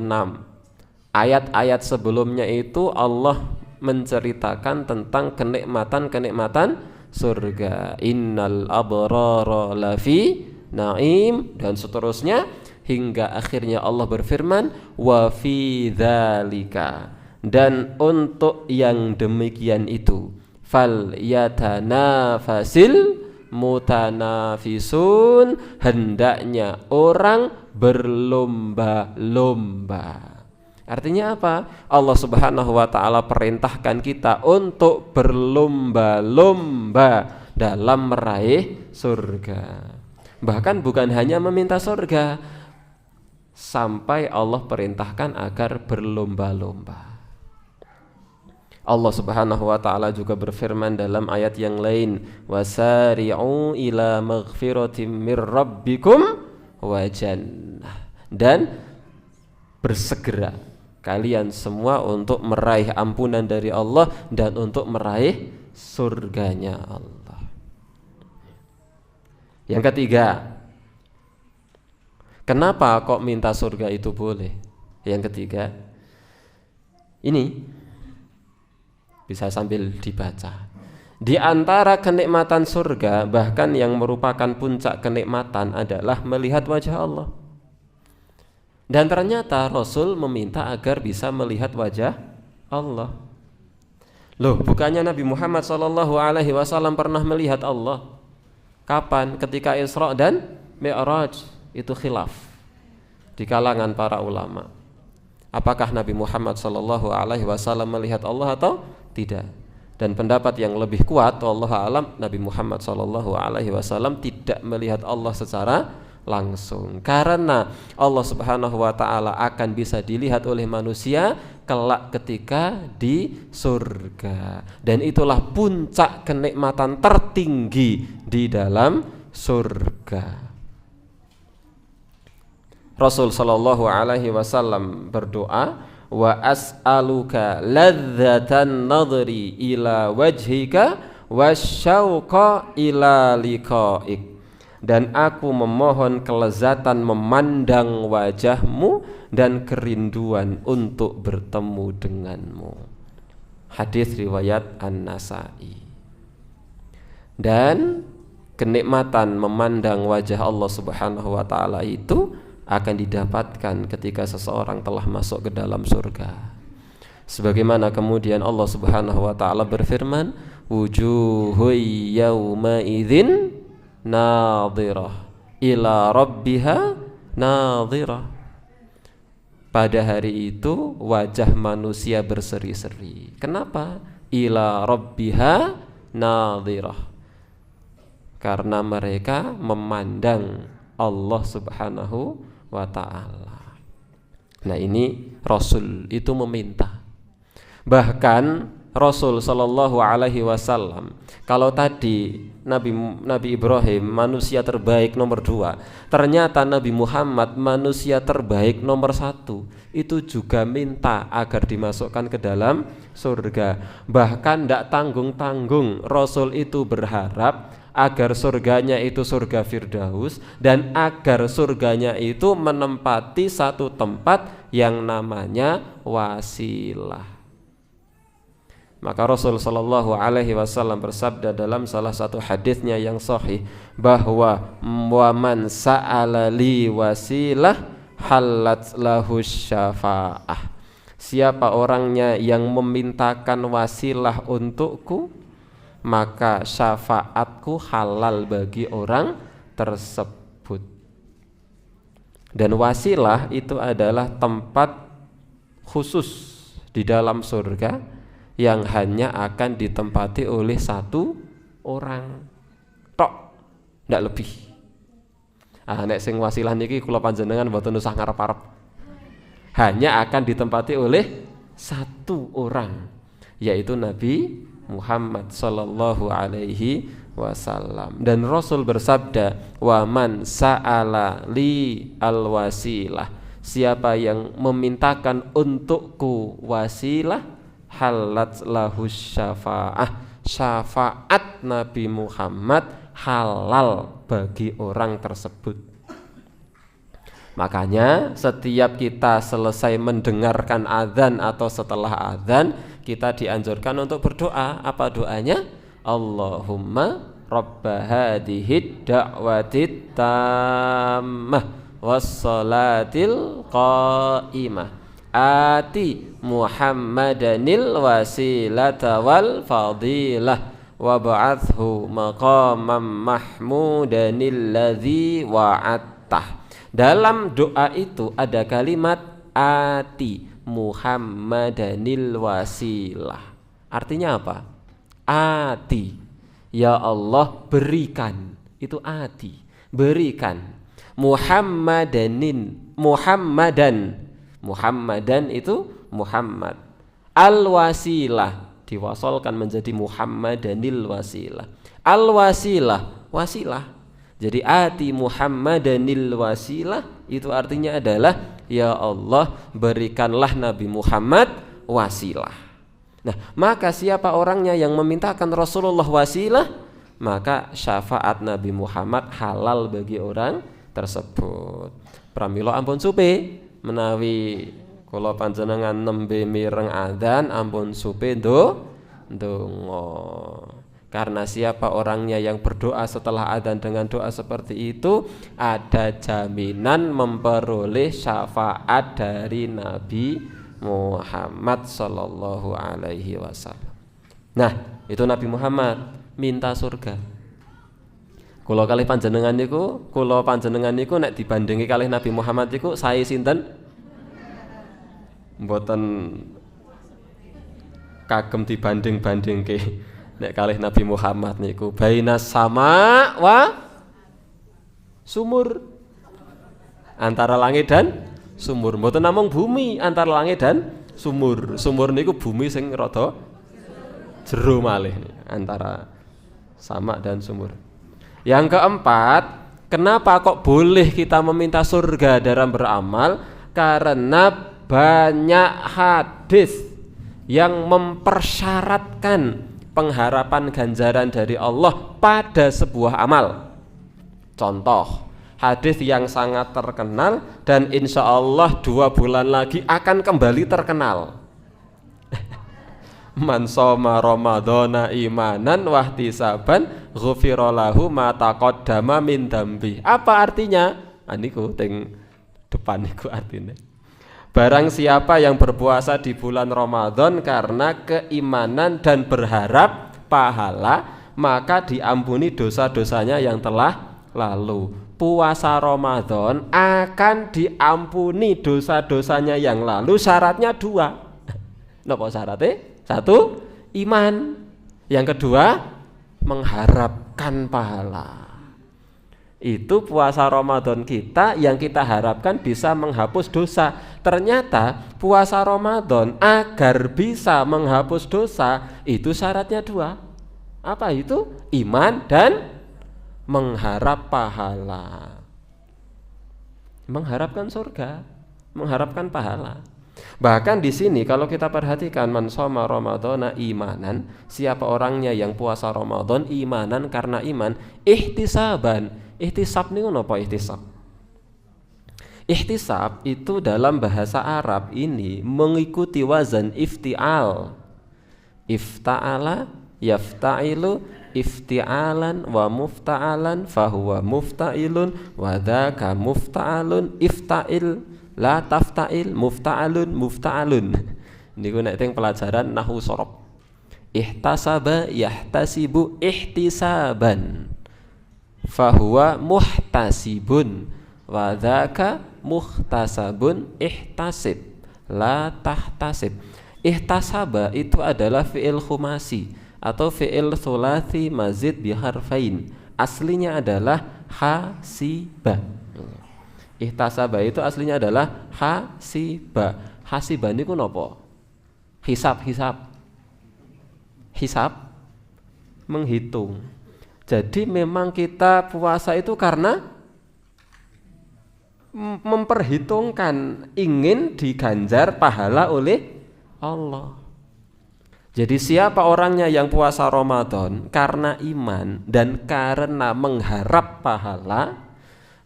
Ayat-ayat sebelumnya itu Allah menceritakan tentang kenikmatan-kenikmatan surga. Innal abrara lafi na'im, dan seterusnya hingga akhirnya Allah berfirman, wa fi dzalika, dan untuk yang demikian itu, fal yatanafasil mutanafisun, hendaknya orang berlomba-lomba. Artinya apa? Allah Subhanahu wa taala perintahkan kita untuk berlomba-lomba dalam meraih surga. Bahkan bukan hanya meminta surga, sampai Allah perintahkan agar berlomba-lomba. Allah Subhanahu wa taala juga berfirman dalam ayat yang lain, wasari'u ila maghfiratin mir rabbikum wa jannah, dan bersegera kalian semua untuk meraih ampunan dari Allah dan untuk meraih surganya Allah. Yang ketiga, kenapa kok minta surga itu boleh? Yang ketiga, ini bisa sambil dibaca. Di antara kenikmatan surga, bahkan yang merupakan puncak kenikmatan, adalah melihat wajah Allah. Dan ternyata Rasul meminta agar bisa melihat wajah Allah. Loh, bukannya Nabi Muhammad SAW pernah melihat Allah? Kapan? Ketika Isra dan Mi'raj. Itu khilaf di kalangan para ulama. Apakah Nabi Muhammad SAW melihat Allah atau tidak? Dan pendapat yang lebih kuat, wallahu a'lam, Nabi Muhammad SAW tidak melihat Allah secara langsung, karena Allah Subhanahu wa taala akan bisa dilihat oleh manusia kelak ketika di surga, dan itulah puncak kenikmatan tertinggi di dalam surga. Rasul sallallahu alaihi wasallam berdoa, wa as'aluka ladzatan nadri ila wajhika wasyauqa ila liqa'ik. dan aku memohon kelezatan memandang wajahmu dan kerinduan untuk bertemu denganmu. Hadis riwayat An-Nasa'i. Dan kenikmatan memandang wajah Allah Subhanahu wa taala itu akan didapatkan ketika seseorang telah masuk ke dalam surga. Sebagaimana kemudian Allah Subhanahu wa taala berfirman, wujuhun yawma idzin nadhirah ila rabbiha nadhirah. Pada hari itu wajah manusia berseri-seri. Kenapa? Ila rabbiha nadhirah. Karena mereka memandang Allah Subhanahu wa ta'ala. Nah, ini Rasul itu meminta. Bahkan Rasul sallallahu alaihi wasallam, kalau tadi Nabi Ibrahim manusia terbaik nomor 2, ternyata Nabi Muhammad manusia terbaik nomor 1, itu juga minta agar dimasukkan ke dalam surga. Bahkan tidak tanggung-tanggung Rasul itu berharap agar surganya itu surga Firdaus, dan agar surganya itu menempati satu tempat yang namanya wasilah. Maka Rasul sallallahu alaihi wasallam bersabda dalam salah satu hadisnya yang sahih bahwa wa man sa'ala li wasilah halat lahu syafa'ah. Siapa orangnya yang memintakan wasilah untukku, maka syafaatku halal bagi orang tersebut. Dan wasilah itu adalah tempat khusus di dalam surga yang hanya akan ditempati oleh satu orang tok, ndak lebih. Nek sing wasilah niki kula panjenengan mboten usah ngarep-arep. Hanya akan ditempati oleh satu orang, yaitu Nabi Muhammad sallallahu alaihi wasallam. Dan Rasul bersabda, wa man sa'ala li al-wasilah. Siapa yang memintakan untukku wasilah, halat lahu syafa'ah. Syafaat Nabi Muhammad halal bagi orang tersebut. Makanya setiap kita selesai mendengarkan azan atau setelah azan, kita dianjurkan untuk berdoa. Apa doanya? Allahumma rabba hadhihi da'watit tammah wassalatil qa'imah ati Muhammadanil wasilata wal fadilah wa ba'athu maqamam mahmudanil ladzi wa'attah. Dalam doa itu ada kalimat ati Muhammadanil wasilah. Artinya apa? Ati, ya Allah berikan. Itu ati, berikan. Muhammadan itu Muhammad. Al-wasilah diwasolkan menjadi Muhammadanil wasilah. Al-wasilah, wasilah. Jadi ati Muhammadanil wasilah itu artinya adalah ya Allah berikanlah Nabi Muhammad wasilah. Nah, maka siapa orangnya yang memintakan Rasulullah wasilah, maka syafaat Nabi Muhammad halal bagi orang tersebut. Pramila ampun supe menawi kula panjenengan nembe mireng adzan ampun supe ndonga. Karena siapa orangnya yang berdoa setelah adzan dengan doa seperti itu, ada jaminan memperoleh syafaat dari Nabi Muhammad sallallahu alaihi wasallam. Nah, itu Nabi Muhammad minta surga. Kula kalih panjenengan niku nek dibandingi kalih Nabi Muhammad niku sae sinten? Mboten kagem dibanding-bandingke. Nek kalih Nabi Muhammad niku bainas sama wa sumur, antara langit dan sumur. Mboten namung bumi, antara langit dan sumur. Sumur niku bumi sing rada jero malih antara sama dan sumur. Yang keempat, kenapa kok boleh kita meminta surga dalam beramal? Karena banyak hadis yang mempersyaratkan pengharapan ganjaran dari Allah pada sebuah amal. Contoh, hadis yang sangat terkenal dan insya Allah 2 bulan lagi akan kembali terkenal. Man shoma ramadhana imanan wahtisaban ghufira lahu ma taqaddama min dambi. Apa artinya? Niku teng depan niku artinya. Barang siapa yang berpuasa di bulan Ramadan karena keimanan dan berharap pahala, maka diampuni dosa-dosanya yang telah lalu. Puasa Ramadan akan diampuni dosa-dosanya yang lalu. Syaratnya 2. Napa syaratnya? 1, iman. Yang kedua, mengharapkan pahala. Itu puasa Ramadan kita yang kita harapkan bisa menghapus dosa. Ternyata puasa Ramadan agar bisa menghapus dosa itu syaratnya 2. Apa itu? Iman dan mengharap pahala. Mengharapkan surga, mengharapkan pahala. Bahkan di sini kalau kita perhatikan, man shoma ramadhana imanan, siapa orangnya yang puasa Ramadan imanan karena iman, ihtisaban. Ihtisab niku napa ihtisab? Ihtisab itu dalam bahasa Arab ini mengikuti wazan iftial. Ifta'ala yafta'ilu ifti'alan wa mufta'alan fahuwa mufta'ilun wa dzaka mufta'alun ifta'il la tafta'il mufta'alun mufta'alun. Niku nek teng pelajaran nahwu shorof. Ihtasaba yahtasibu ihtisaban fahuwa muhtasibun wa dzaka muhtasabun ihtasib la tahtasib. Ihtasaba itu adalah fi'il khumasi atau fi'il thulathi mazid biharfain. Aslinya adalah hasiba. Ihtasaba itu aslinya adalah hasiba. Hasiba niku napa? Hisab. Hisab menghitung. Jadi memang kita puasa itu karena memperhitungkan ingin diganjar pahala oleh Allah. Jadi siapa orangnya yang puasa Ramadan karena iman dan karena mengharap pahala,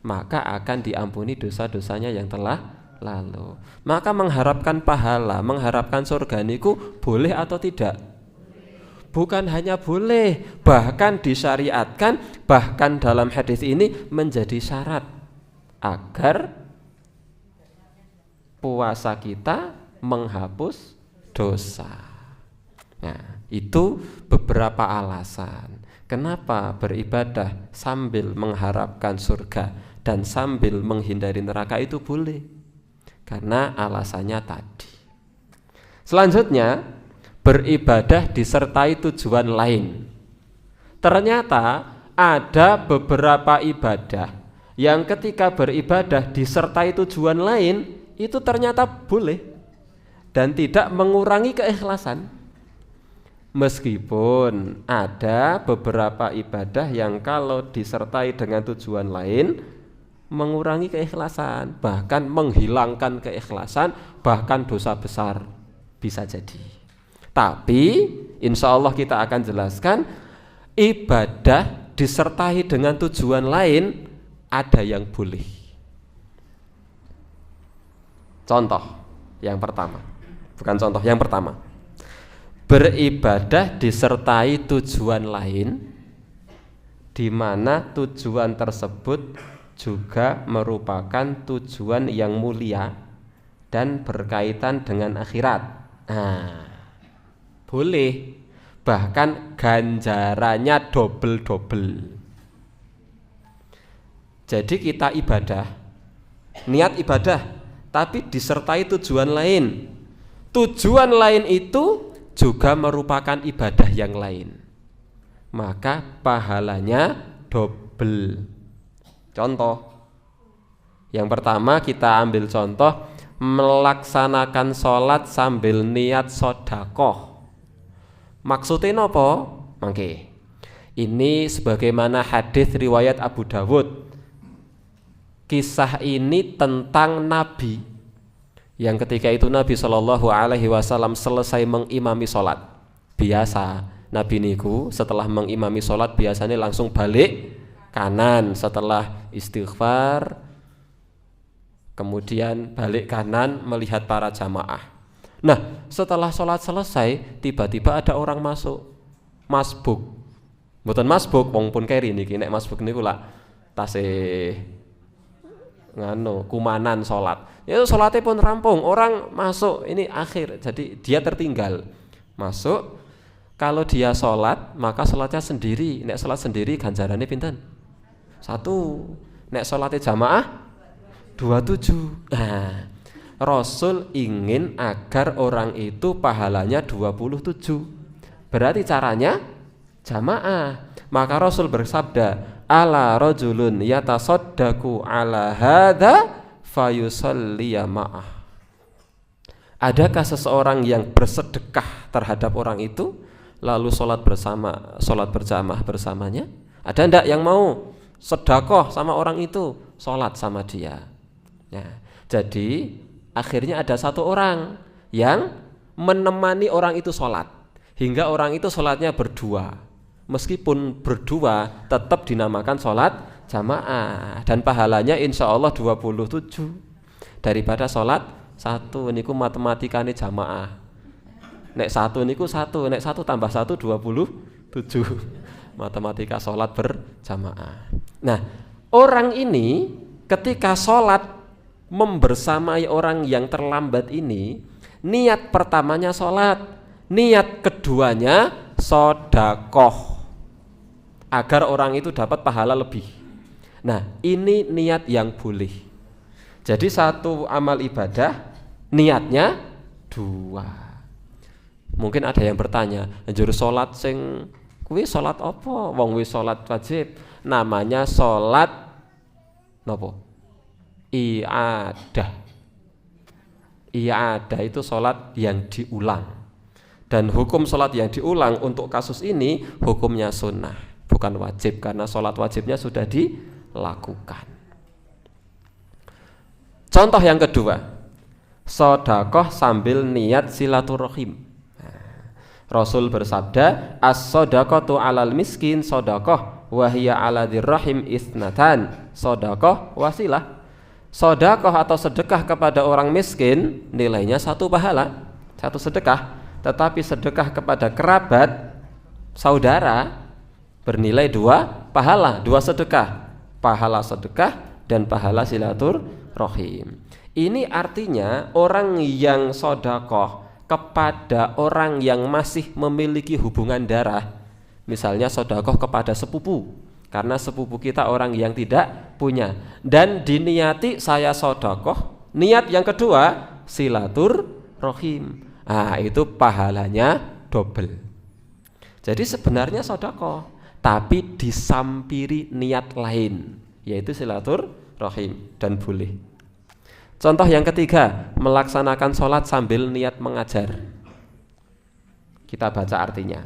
maka akan diampuni dosa-dosanya yang telah lalu. Maka mengharapkan pahala, mengharapkan surga niku boleh atau tidak? Bukan hanya boleh, bahkan disyariatkan, bahkan dalam hadis ini menjadi syarat agar puasa kita menghapus dosa. Nah, itu beberapa alasan kenapa beribadah sambil mengharapkan surga dan sambil menghindari neraka itu boleh. Karena alasannya tadi. Selanjutnya, beribadah disertai tujuan lain. Ternyata ada beberapa ibadah yang ketika beribadah disertai tujuan lain itu ternyata boleh dan tidak mengurangi keikhlasan. Meskipun ada beberapa ibadah yang kalau disertai dengan tujuan lain mengurangi keikhlasan, bahkan menghilangkan keikhlasan, bahkan dosa besar bisa jadi. Tapi insya Allah kita akan jelaskan ibadah disertai dengan tujuan lain ada yang boleh. Contoh yang pertama, bukan contoh yang pertama. Beribadah disertai tujuan lain di mana tujuan tersebut juga merupakan tujuan yang mulia dan berkaitan dengan akhirat. Nah, boleh, bahkan ganjarannya double. Jadi kita ibadah, niat ibadah, tapi disertai tujuan lain. Tujuan lain itu juga merupakan ibadah yang lain, maka pahalanya double. Contoh yang pertama, kita ambil contoh melaksanakan sholat sambil niat sodakoh. Maksudnya apa? Mangke ini sebagaimana hadis riwayat Abu Dawud. Kisah ini tentang Nabi yang ketika itu Nabi SAW selesai mengimami sholat. Biasa Nabi niku setelah mengimami sholat biasanya langsung balik kanan setelah istighfar, kemudian balik kanan melihat para jamaah. Nah, setelah sholat selesai, tiba-tiba ada orang masuk, masbuk. Mboten masbuk, wong pun keri niki, nek masbuk niku lak tasih kumanan sholat. Ya sholatnya pun rampung, orang masuk ini akhir, jadi dia tertinggal masuk. Kalau dia sholat, maka sholatnya sendiri. Nek sholat sendiri ganjarannya pinten? 1. Nek sholatnya jamaah 27. Nah, Rasul ingin agar orang itu pahalanya 27. Berarti caranya jamaah. Maka Rasul bersabda, ala rajulun yatasaddaqu ala hadza fayusalliya ma'ah. Adakah seseorang yang bersedekah terhadap orang itu lalu sholat berjamaah bersamanya? Ada ndak yang mau sedekah sama orang itu, sholat sama dia? Ya, jadi akhirnya ada satu orang yang menemani orang itu sholat, hingga orang itu sholatnya berdua. Meskipun berdua tetap dinamakan sholat jamaah, dan pahalanya insya Allah 27 daripada sholat 1. Niku matematikane jamaah. Nek 1 niku 1, nek 1 tambah 1 27. Matematika sholat berjamaah. Nah, orang ini ketika sholat membersamai orang yang terlambat ini, niat pertamanya sholat, niat keduanya sedekah agar orang itu dapat pahala lebih. Nah, ini niat yang boleh. Jadi satu amal ibadah niatnya 2. Mungkin ada yang bertanya, njur salat sing kuwi salat apa? Wong wis salat wajib. Namanya salat napa? I'adah. I'adah itu salat yang diulang. Dan hukum salat yang diulang untuk kasus ini hukumnya sunnah, bukan wajib, karena salat wajibnya sudah dilakukan. Contoh yang kedua, sedekah sambil niat silaturahim. Rasul bersabda, as-sadaqatu 'alal miskin sedekah wa hiya 'ala dzirrahim isnatan. Sedekah wasilah. Sedekah atau sedekah kepada orang miskin nilainya 1 pahala, 1 sedekah. Tetapi sedekah kepada kerabat saudara bernilai 2 pahala, 2 sedekah, pahala sedekah dan pahala silaturahim. Ini artinya orang yang sedekah kepada orang yang masih memiliki hubungan darah, misalnya sedekah kepada sepupu, karena sepupu kita orang yang tidak punya, dan diniati saya sedekah, niat yang kedua silaturahim. Itu pahalanya double. Jadi sebenarnya sedekah, tapi disampiri niat lain, yaitu silaturahim, dan boleh. Contoh yang ketiga, melaksanakan sholat sambil niat mengajar. Kita baca artinya.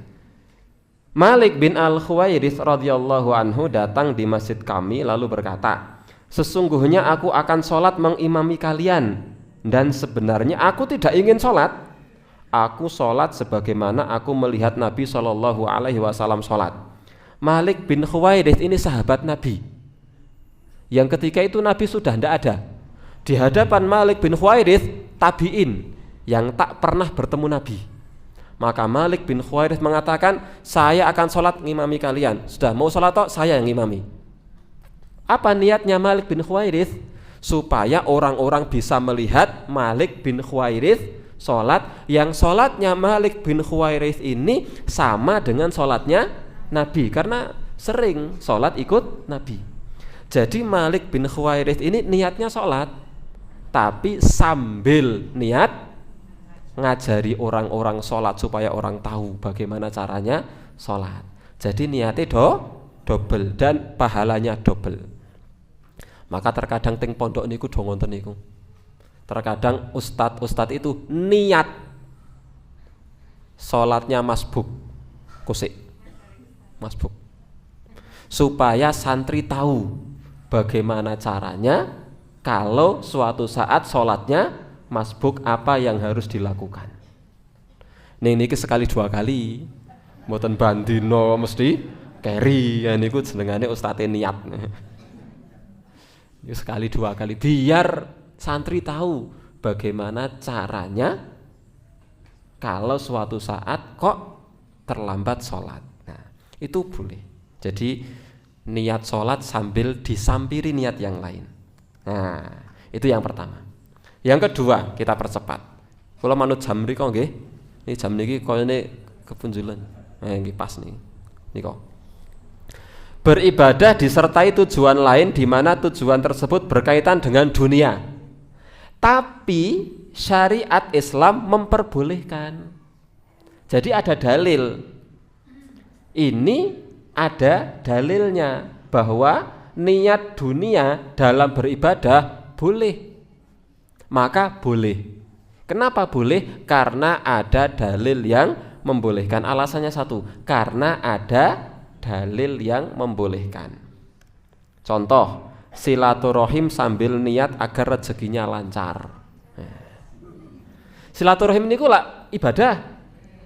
Malik bin Al-Khuwairits radhiyallahu anhu datang di masjid kami lalu berkata, sesungguhnya aku akan sholat mengimami kalian, dan sebenarnya aku tidak ingin sholat. Aku sholat sebagaimana aku melihat Nabi SAW sholat. Malik bin Khuwairits ini sahabat Nabi, yang ketika itu Nabi sudah tidak ada. Di hadapan Malik bin Khuwairits, tabi'in yang tak pernah bertemu Nabi. Maka Malik bin Khuwairits mengatakan, saya akan sholat ngimami kalian. Sudah mau sholat toh, saya yang ngimami. Apa niatnya Malik bin Khuwairits? Supaya orang-orang bisa melihat Malik bin Khuwairits sholat, yang sholatnya Malik bin Khuwairits ini sama dengan sholatnya Nabi, karena sering sholat ikut Nabi. Jadi Malik bin Khuwairits ini niatnya sholat, tapi sambil niat ngajari orang-orang sholat supaya orang tahu bagaimana caranya sholat. Jadi niatnya double dan pahalanya double. Maka terkadang teng pondok niku do ngonten niku. Terkadang ustadz itu niat sholatnya masbuk, kusik masbuk, supaya santri tahu bagaimana caranya kalau suatu saat sholatnya masbuk, apa yang harus dilakukan. Niki sekali 2 kali, mboten bandino mesti Keri ya niku jenengane ustate niat. Ini sekali dua kali biar santri tahu bagaimana caranya kalau suatu saat kok terlambat sholat. Nah, itu boleh. Jadi niat sholat sambil disampiri niat yang lain. Nah, itu yang pertama. Yang kedua, kita percepat. Kalau manut jam mriko nggih. Ini jam niki koyone kepunjulan. Nah, nggih pas nih. Niko. Beribadah disertai tujuan lain di mana tujuan tersebut berkaitan dengan dunia. Tapi syariat Islam memperbolehkan. Jadi ada dalil. Ini ada dalilnya bahwa niat dunia dalam beribadah boleh. Maka boleh. Kenapa boleh? Karena ada dalil yang membolehkan. Alasannya satu, karena ada dalil yang membolehkan. Contoh, silaturahim sambil niat agar rezekinya lancar. Silaturahim ini kok ibadah.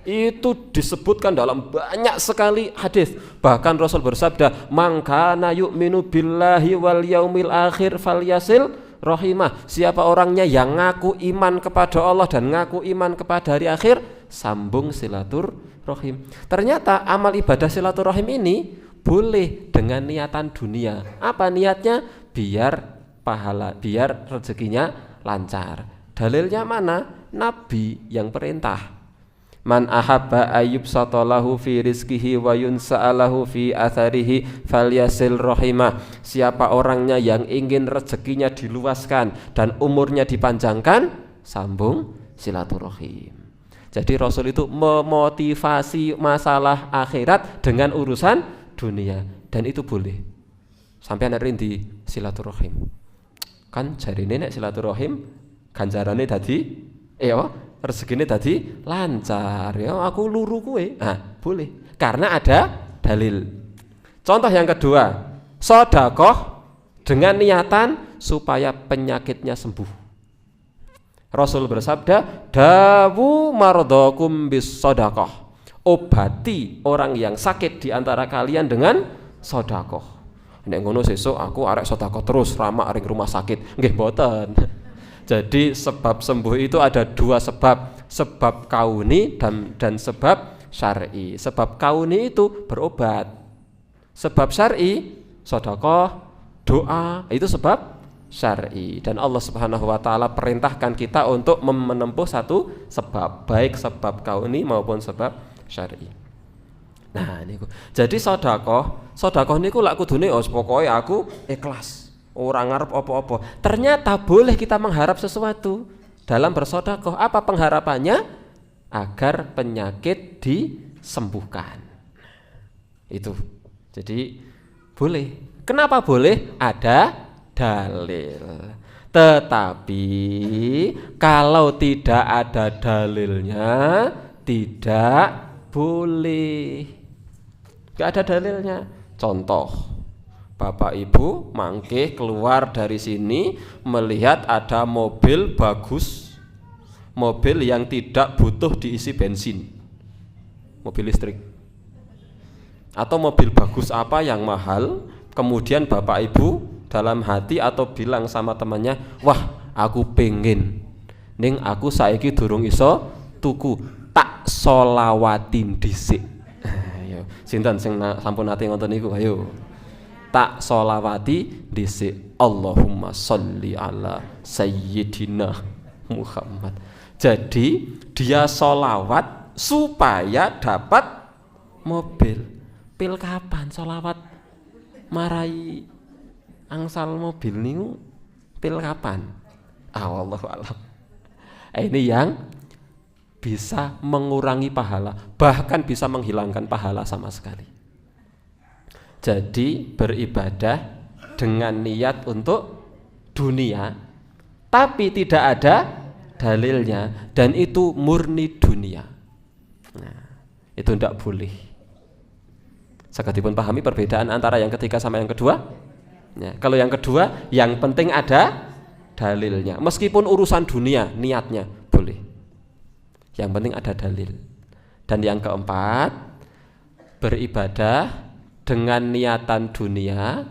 Itu disebutkan dalam banyak sekali hadis. Bahkan Rasul bersabda, "Man kana yu'minu billahi wal yaumil akhir falyasil rahimah." Siapa orangnya yang ngaku iman kepada Allah dan ngaku iman kepada hari akhir, sambung silaturahim. Ternyata amal ibadah silaturahim ini boleh dengan niatan dunia. Apa niatnya? Biar pahala, biar rezekinya lancar. Dalilnya mana? Nabi yang perintah. Man ahabba ayyub satalahu fi rizkihi wa yunsa'alahu fi atharihi falyasil rahimah. Siapa orangnya yang ingin rezekinya diluaskan dan umurnya dipanjangkan, sambung silaturahim. Jadi Rasul itu memotivasi masalah akhirat dengan urusan dunia, dan itu boleh. Sampai anak rindu silaturahim. Kan jarine nek silaturahim ganjarane dadi rezekine dadi lancar. Ya aku luru kowe. Nah, boleh. Karena ada dalil. Contoh yang kedua, sedekah dengan niatan supaya penyakitnya sembuh. Rasul bersabda, "Dawu mardakum bis sedekah." Obati orang yang sakit di antara kalian dengan sedekah. Nek ngono sesuk aku arek sedekah terus ramak ring rumah sakit. Nggih mboten. Jadi sebab sembuh itu ada dua sebab. Sebab kauni dan sebab syar'i. Sebab kauni itu berobat. Sebab syar'i sedekah, doa, itu sebab syar'i. Dan Allah Subhanahu wa taala perintahkan kita untuk menempuh satu sebab, baik sebab kauni maupun sebab syar'i. Nah niku. Jadi sedekah niku lak kudune pokoke aku ikhlas. Orang ngarep apa-apa. Ternyata boleh kita mengharap sesuatu dalam bersedekah. Apa pengharapannya? Agar penyakit disembuhkan. Itu. Jadi boleh. Kenapa boleh? Ada dalil. Tetapi kalau tidak ada dalilnya tidak boleh. Tidak ada dalilnya. Contoh, Bapak Ibu mangkih keluar dari sini melihat ada mobil bagus, mobil yang tidak butuh diisi bensin, mobil listrik, atau mobil bagus apa yang mahal. Kemudian Bapak Ibu dalam hati atau bilang sama temannya, "Wah, aku pengen, ning aku saiki durung iso tuku, tak solawatin dhisik." Ayo, sinten sing sampun nate ngoten niku, ayo. Tak solawati dhisik. Allahumma sholli ala sayyidina Muhammad. Jadi dia solawat supaya dapat mobil. Pil kapan solawat marai angsal mobil niku? Pil kapan? Wallahu a'lam. Ini yang bisa mengurangi pahala, bahkan bisa menghilangkan pahala sama sekali. Jadi beribadah dengan niat untuk dunia, tapi tidak ada dalilnya, dan itu murni dunia. Nah, itu tidak boleh. Sakatipun pahami perbedaan antara yang ketiga sama yang kedua? Ya, kalau yang kedua, yang penting ada dalilnya. Meskipun urusan dunia, niatnya boleh. Yang penting ada dalil. Dan yang keempat, beribadah dengan niatan dunia,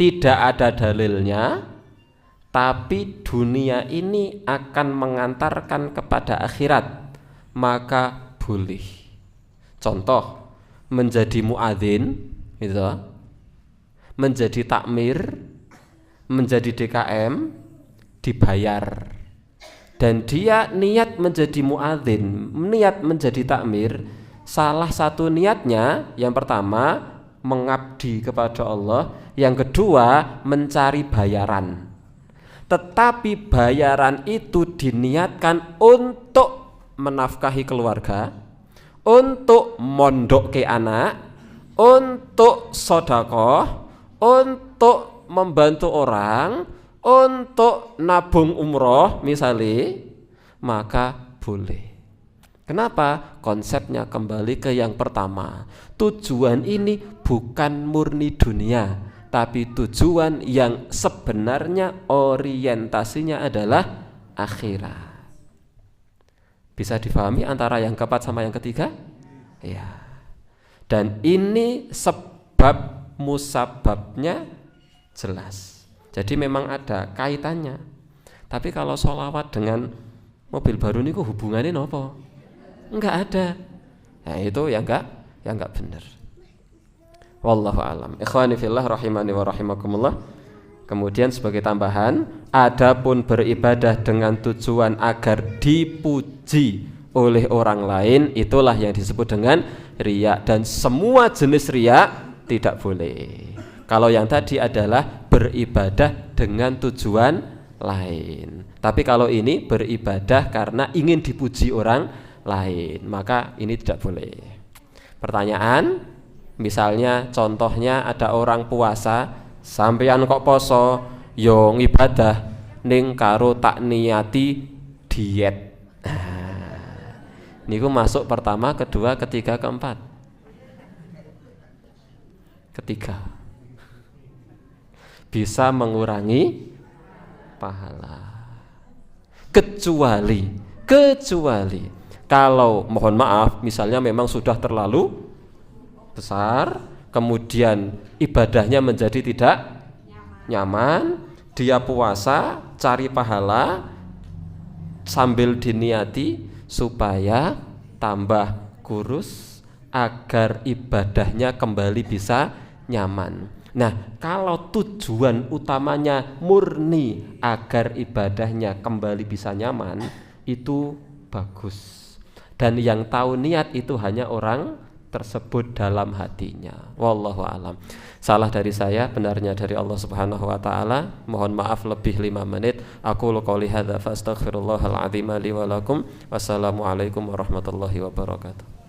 tidak ada dalilnya, tapi dunia ini akan mengantarkan kepada akhirat, maka boleh. Contoh, menjadi muadzin, gitu, menjadi takmir, menjadi DKM, dibayar. Dan dia niat menjadi muadzin, niat menjadi takmir, salah satu niatnya yang pertama mengabdi kepada Allah, yang kedua mencari bayaran. Tetapi bayaran itu diniatkan untuk menafkahi keluarga, untuk mondok ke anak, untuk sedekah, untuk membantu orang, untuk nabung umroh misalnya, maka boleh. Kenapa? Konsepnya kembali ke yang pertama. Tujuan ini bukan murni dunia, tapi tujuan yang sebenarnya orientasinya adalah akhirat. Bisa difahami antara yang keempat sama yang ketiga? Ya. Dan ini sebab musababnya jelas. Jadi memang ada kaitannya. Tapi kalau sholawat dengan mobil baru ini hubungannya apa? Enggak ada. Nah itu yang enggak benar. Wallahu alam. Ikhwani fillah rahimani wa rahimakumullah. Kemudian sebagai tambahan, adapun beribadah dengan tujuan agar dipuji oleh orang lain, itulah yang disebut dengan riya, dan semua jenis riya tidak boleh. Kalau yang tadi adalah beribadah dengan tujuan lain. Tapi kalau ini beribadah karena ingin dipuji orang lain, maka ini tidak boleh. Pertanyaan, misalnya contohnya ada orang puasa, sampeyan kok poso, yo ngibadah ning karo tak niati diet. Niku masuk pertama, kedua, ketiga, keempat. Ketiga. Bisa mengurangi pahala. Kecuali kalau mohon maaf misalnya memang sudah terlalu besar, kemudian ibadahnya menjadi tidak nyaman, dia puasa cari pahala sambil diniati supaya tambah kurus agar ibadahnya kembali bisa nyaman. Nah, kalau tujuan utamanya murni agar ibadahnya kembali bisa nyaman, itu bagus. Dan yang tahu niat itu hanya orang tersebut dalam hatinya. Wallahu alam. Salah dari saya, benarnya dari Allah Subhanahu wa taala. Mohon maaf lebih 5 menit. Aku qouli hadza fa astaghfirullahal azim li wa lakum. Wassalamualaikum warahmatullahi wabarakatuh.